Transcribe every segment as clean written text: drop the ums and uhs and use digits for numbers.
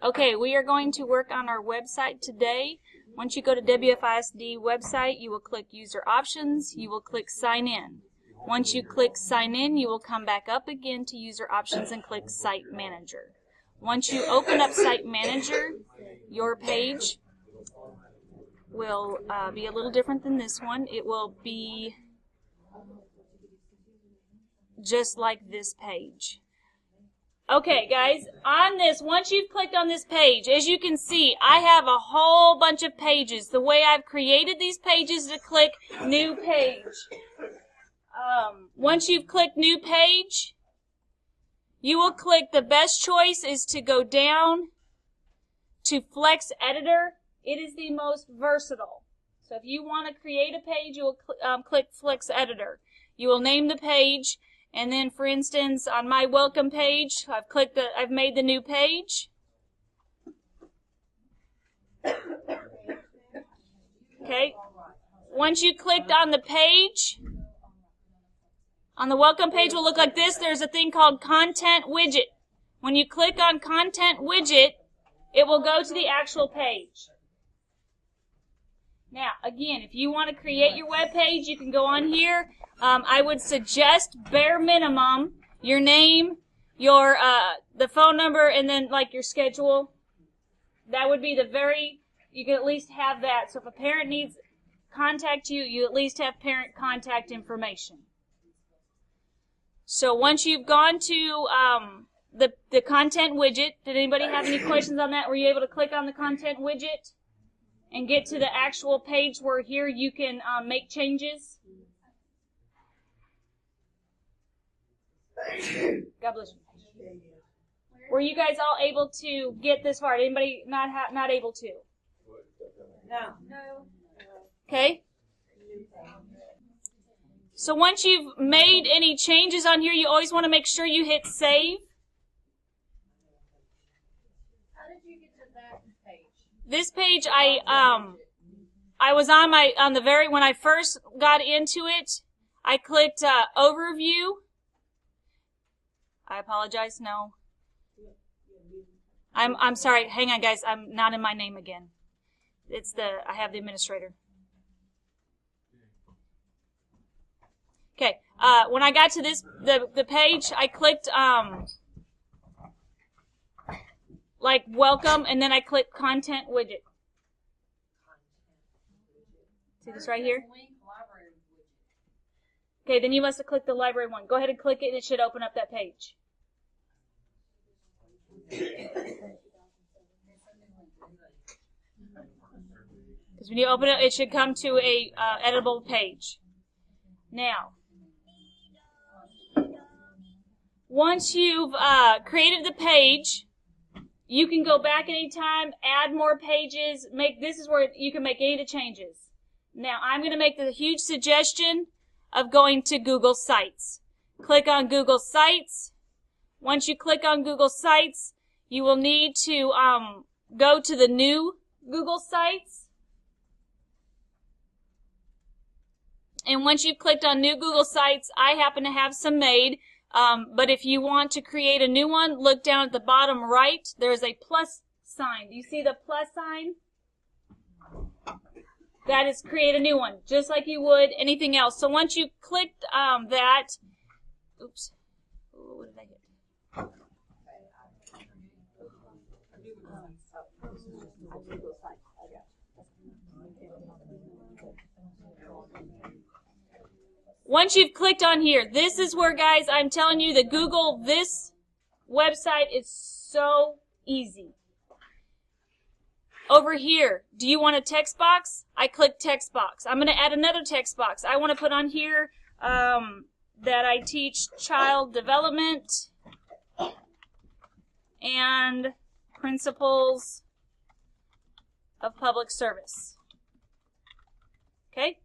Okay, we are going to work on our website today. Once you go to WFISD website, you will click User Options. You will click Sign In. Once you click Sign In, you will come back up again to User Options and click Site Manager. Once you open up Site Manager, your page will be a little different than this one. It will be just like this page. Okay, guys, on this, once you've clicked on this page, as you can see, I have a whole bunch of pages. The way I've created these pages is to click New Page. Once you've clicked New Page, you will click, the best choice is to go down to Flex Editor. It is the most versatile. So if you want to create a page, you will click Flex Editor. You will name the page. And then, for instance, on my welcome page, I've made the new page. Okay. Once you clicked on the page, on the welcome page will look like this. There's a thing called Content Widget. When you click on Content Widget, it will go to the actual page. Now, again, if you want to create your web page, you can go on here. I would suggest bare minimum your name, your the phone number, and then like your schedule. That would be you can at least have that. So if a parent needs to contact you, you at least have parent contact information. So once you've gone to the content widget, did anybody have any questions on that? Were you able to click on the content widget and get to the actual page where here you can make changes? God bless you. Were you guys all able to get this far? Anybody not able to? No. Okay. So once you've made any changes on here, you always want to make sure you hit save. How did you get to that page? This page I was on when I first got into it, I clicked overview. I apologize. No. I'm sorry. Hang on, guys. I'm not in my name again. I have the administrator. Okay. When I got to the page, I clicked like welcome, and then I clicked content widget. See this right here? Okay, then you must have clicked the library one. Go ahead and click it, and it should open up that page. Because when you open it, it should come to a editable page. Now, once you've created the page, you can go back anytime, add more pages. This is where you can make any of the changes. Now, I'm going to make the huge suggestion of going to Google Sites. Click on Google Sites. Once you click on Google Sites, you will need to go to the new Google Sites. And once you've clicked on new Google Sites, I happen to have some made. But if you want to create a new one, look down at the bottom right. There's a plus sign. Do you see the plus sign? That is create a new one, just like you would anything else. So once you clicked that, oops, what did I hit? Once you've clicked on here, this is where, guys, I'm telling you, this website is so easy. Over here, do you want a text box? I click text box. I'm going to add another text box. I want to put on here that I teach child development and principles of public service. Okay?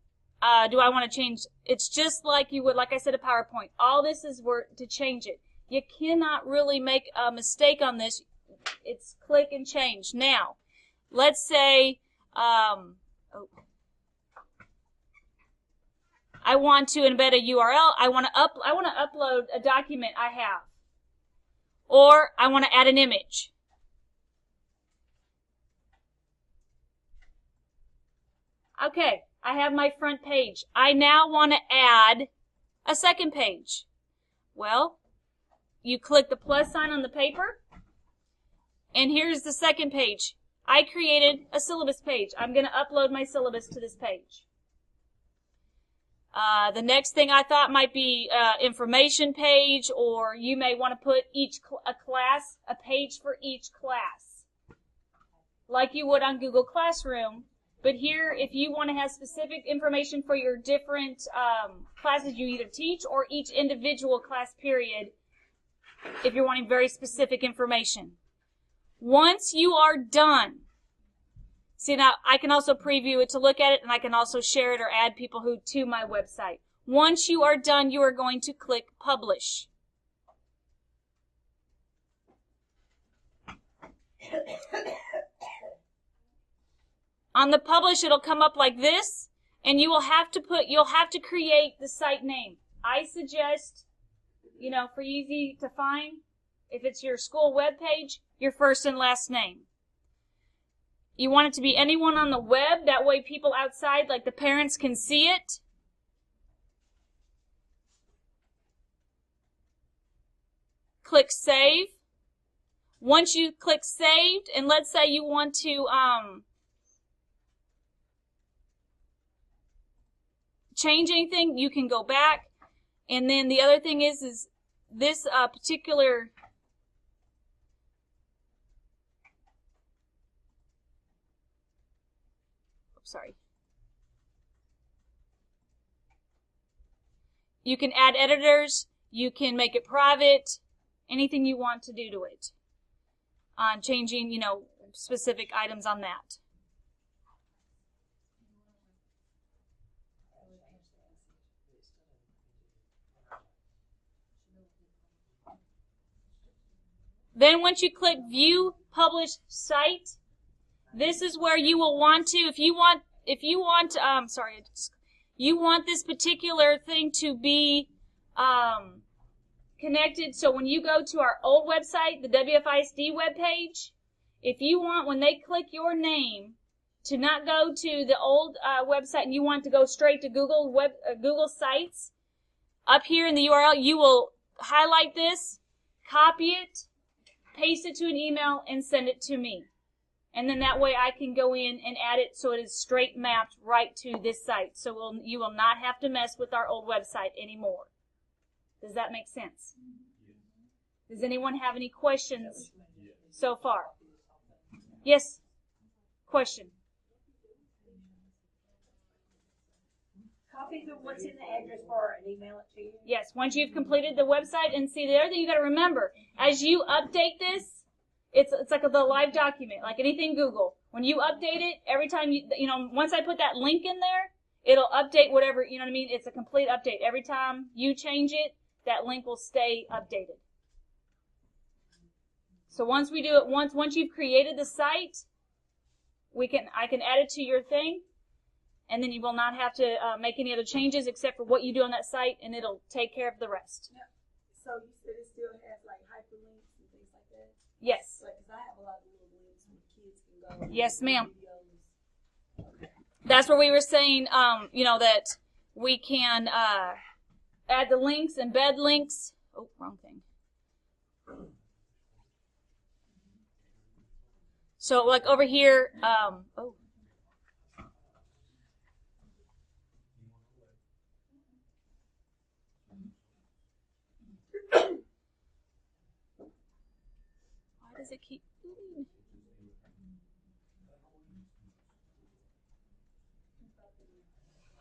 Do I want to change? It's just like you would, like I said, a PowerPoint. All this is to change it. You cannot really make a mistake on this. It's click and change. Now, let's say I want to embed a URL. I want to upload a document I have, or I want to add an image. Okay, I have my front page. I now want to add a second page. Well, you click the plus sign on the paper, and here's the second page. I created a syllabus page. I'm going to upload my syllabus to this page. The next thing I thought might be information page, or you may want to put a page for each class, like you would on Google Classroom. But here, if you want to have specific information for your different classes you either teach or each individual class period, if you're wanting very specific information. Once you are done, see now I can also preview it to look at it, and I can also share it or add people to my website. Once you are done, you are going to click Publish. On the Publish, it'll come up like this, and you'll have to create the site name. I suggest, for easy to find, if it's your school web page, your first and last name. You want it to be anyone on the web, that way people outside, like the parents, can see it. Click Save. Once you click Saved, and let's say you want to change anything, you can go back. And then the other thing is this particular you can add editors, you can make it private, anything you want to do to it. On changing, specific items on that. Then once you click View Publish Site, this is where you will want to, you want this particular thing to be connected. So when you go to our old website, the WFISD webpage, if you want, when they click your name, to not go to the old website and you want to go straight to Google Sites, up here in the URL, you will highlight this, copy it, paste it to an email, and send it to me. And then that way I can go in and add it so it is straight mapped right to this site. So you will not have to mess with our old website anymore. Does that make sense? Does anyone have any questions so far? Yes? Question? Copy what's in the address bar and email it to you? Yes, once you've completed the website. And see, the other thing you got to remember, as you update this, it's like the live document, like anything Google. When you update it, every time once I put that link in there, it'll update whatever, you know what I mean? It's a complete update. Every time you change it, that link will stay updated. So once we do it once you've created the site, I can add it to your thing, and then you will not have to make any other changes except for what you do on that site, and it'll take care of the rest. Yeah. So you said it still has like hyperlinks and things like that? Yes. Because I have a lot of little links where kids can go. Yes, ma'am. Okay. That's where we were saying, that we can add the links, embed links. Oh, wrong thing. So, like over here, Why does it keep moving?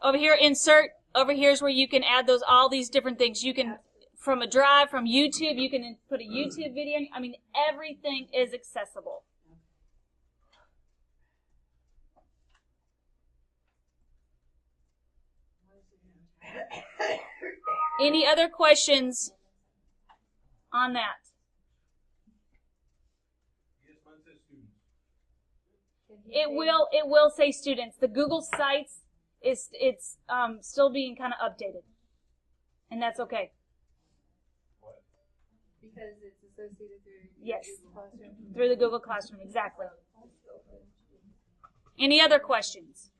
Over here, insert. Over here is where you can add all these different things. You can, from a drive, from YouTube, you can put a YouTube video. I mean, everything is accessible. Any other questions on that? It will say students. The Google Sites it's still being kind of updated, and that's okay. Because it's associated through Yes, Google Classroom. through the Google Classroom, exactly. Any other questions?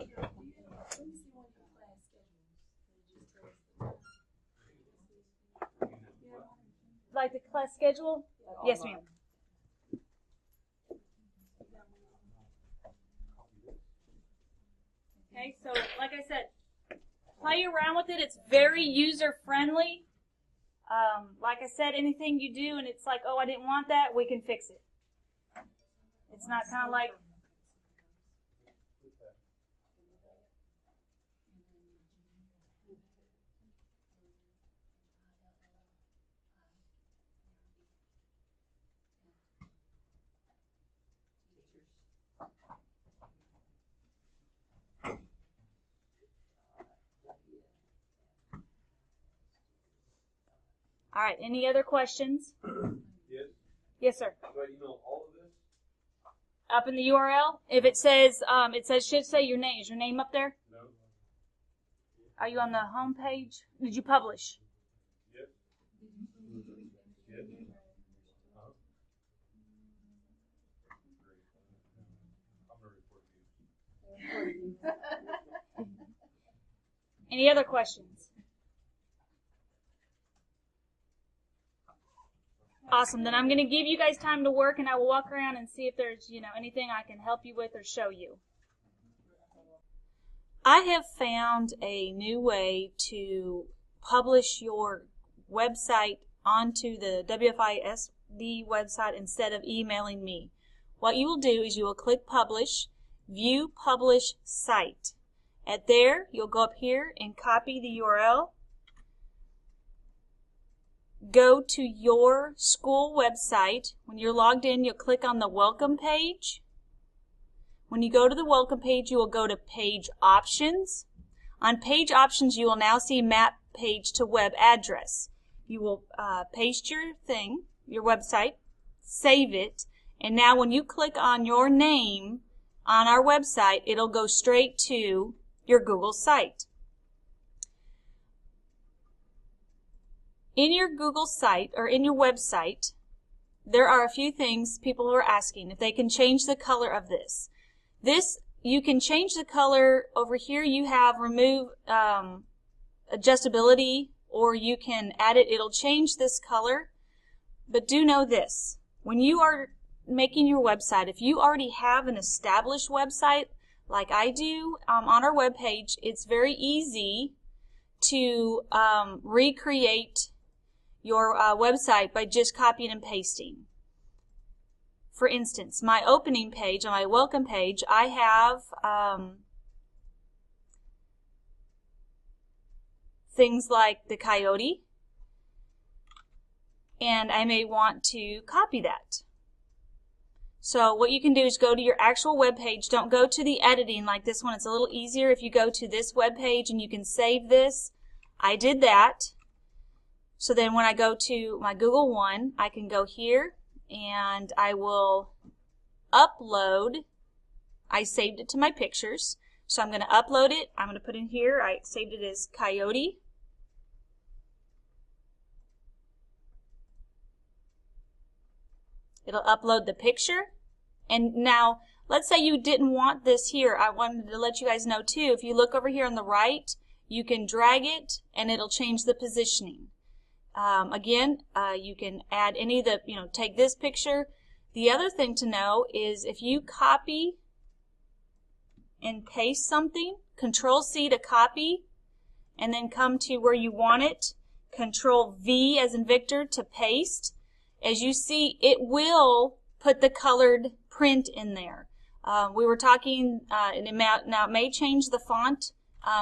Let me see one of your class schedules. Like the class schedule? Yes, ma'am. Okay, so like I said, play around with it. It's very user friendly. Like I said, anything you do and it's like, oh, I didn't want that, we can fix it. It's not kind of like, all right, any other questions? Yes. Yes, sir. Do I email all of this? Up in the URL, if it says, should say your name. Is your name up there? No. Are you on the home page? Did you publish? Yes. Yes. I'm gonna report you. Any other questions? Awesome. Then I'm going to give you guys time to work, and I will walk around and see if there's, anything I can help you with or show you. I have found a new way to publish your website onto the WFISD website instead of emailing me. What you will do is you will click Publish, View Publish Site. At there, you'll go up here and copy the URL. Go to your school website. When you're logged in, you'll click on the Welcome page. When you go to the Welcome page, you will go to Page Options. On Page Options, you will now see Map Page to Web Address. You will paste your thing, your website, save it, and now when you click on your name on our website, it'll go straight to your Google site. In your Google site, or in your website, there are a few things people are asking if they can change the color of this. You can change the color. Over here you have remove adjustability, or you can add it. It'll change this color. But do know this. When you are making your website, if you already have an established website like I do on our webpage, it's very easy to recreate your website by just copying and pasting. For instance, my opening page, on my welcome page, I have things like the coyote, and I may want to copy that. So what you can do is go to your actual web page. Don't go to the editing like this one. It's a little easier if you go to this web page and you can save this. I did that. So then when I go to my Google one, I can go here and I will upload. I saved it to my pictures. So I'm going to upload it. I'm going to put in here, I saved it as coyote. It'll upload the picture. And now, let's say you didn't want this here. I wanted to let you guys know too, if you look over here on the right, you can drag it and it'll change the positioning. Again, you can add any of the, take this picture. The other thing to know is if you copy and paste something, Control-C to copy, and then come to where you want it, Control-V as in Victor to paste. As you see, it will put the colored print in there. We were talking, now it may change the font,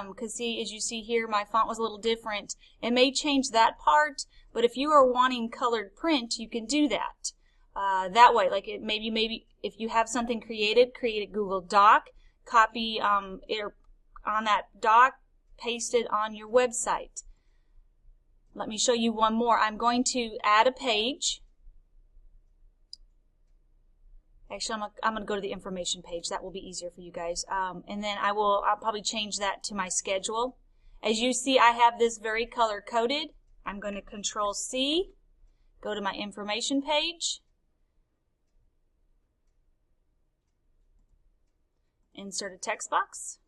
because see, as you see here, my font was a little different. It may change that part, but if you are wanting colored print, you can do that. That way, like maybe if you have something created, create a Google Doc, copy it on that doc, paste it on your website. Let me show you one more. I'm going to add a page. Actually, I'm going to go to the information page. That will be easier for you guys. And then I'll probably change that to my schedule. As you see, I have this very color coded. I'm going to Control-C, go to my information page, insert a text box.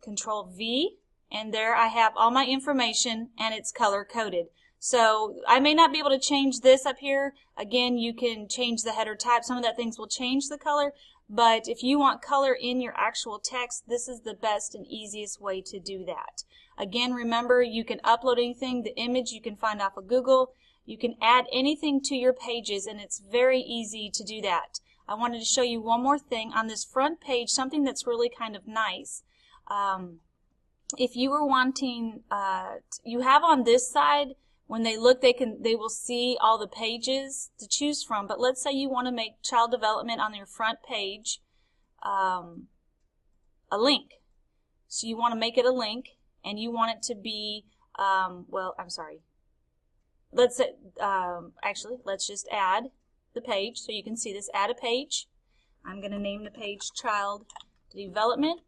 Control V, and there I have all my information, and it's color coded. So I may not be able to change this up here. Again, you can change the header type. Some of that things will change the color, but if you want color in your actual text, this is the best and easiest way to do that. Again, remember, you can upload anything. The image you can find off of Google. You can add anything to your pages, and it's very easy to do that. I wanted to show you one more thing on this front page, something that's really kind of nice. If you were wanting, you have on this side, when they look, they will see all the pages to choose from. But let's say you want to make child development on your front page a link. So you want to make it a link, and you want it to be, well, I'm sorry. Let's say, actually, let's just add the page so you can see this. Add a page. I'm going to name the page Child Development.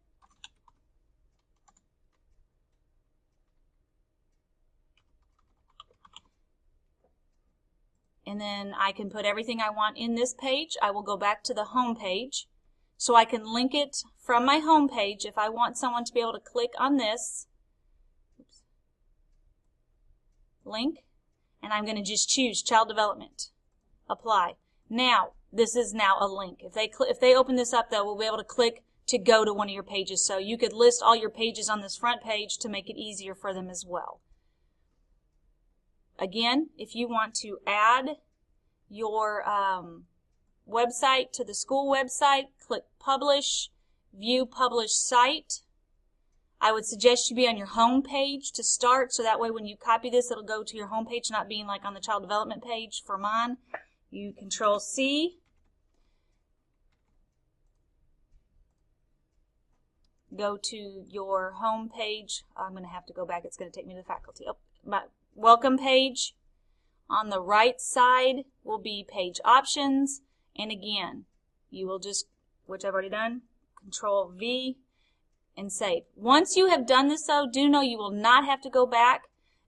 And then I can put everything I want in this page. I will go back to the home page. So I can link it from my home page if I want someone to be able to click on this link. And I'm going to just choose Child Development. Apply. Now, this is now a link. If they open this up, they will be able to click to go to one of your pages. So you could list all your pages on this front page to make it easier for them as well. Again, if you want to add your website to the school website, click Publish, View Published Site. I would suggest you be on your home page to start, so that way when you copy this, it'll go to your home page, not being like on the child development page for mine. You Control C. Go to your home page. I'm going to have to go back. It's going to take me to the faculty. Oh, my welcome page. On the right side will be page options. And again, you will just, which I've already done, Control V and save. Once you have done this, though, do know you will not have to go back.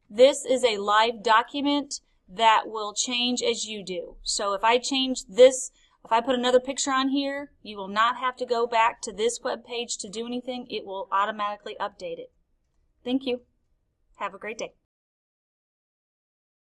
This is a live document that will change as you do. So if I change this, if I put another picture on here, you will not have to go back to this web page to do anything. It will automatically update it. Thank you. Have a great day.